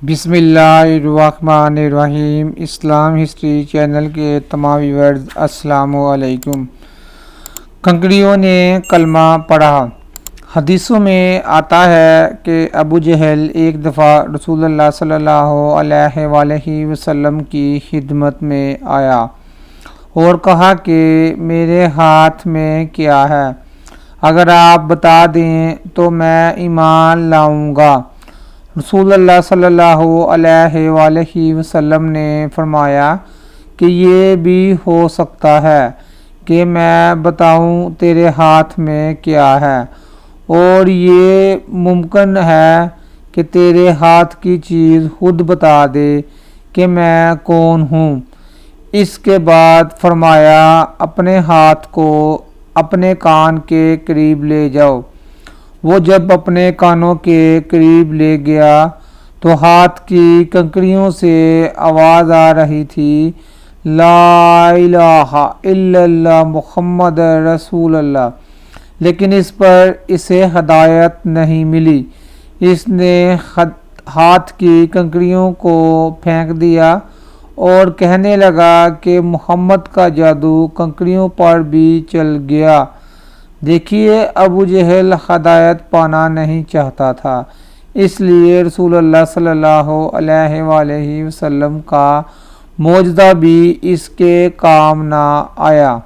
بسم اللہ الرحمن الرحیم۔ اسلام ہسٹری چینل کے تمام ویورز السلام علیکم۔ کنکریوں نے کلمہ پڑھا۔ حدیثوں میں آتا ہے کہ ابو جہل ایک دفعہ رسول اللہ صلی اللہ علیہ وآلہ وسلم کی خدمت میں آیا اور کہا کہ میرے ہاتھ میں کیا ہے، اگر آپ بتا دیں تو میں ایمان لاؤں گا۔ رسول اللہ صلی اللہ علیہ وآلہ وسلم نے فرمایا کہ یہ بھی ہو سکتا ہے کہ میں بتاؤں تیرے ہاتھ میں کیا ہے، اور یہ ممکن ہے کہ تیرے ہاتھ کی چیز خود بتا دے کہ میں کون ہوں۔ اس کے بعد فرمایا اپنے ہاتھ کو اپنے کان کے قریب لے جاؤ۔ وہ جب اپنے کانوں کے قریب لے گیا تو ہاتھ کی کنکریوں سے آواز آ رہی تھی، لا الہ الا اللہ محمد رسول اللہ، لیکن اس پر اسے ہدایت نہیں ملی۔ اس نے ہاتھ کی کنکریوں کو پھینک دیا اور کہنے لگا کہ محمد کا جادو کنکریوں پر بھی چل گیا۔ دیکھیے، ابو جہل ہدایت پانا نہیں چاہتا تھا، اس لیے رسول اللہ صلی اللہ علیہ وآلہ وسلم کا معجزہ بھی اس کے کام نہ آیا۔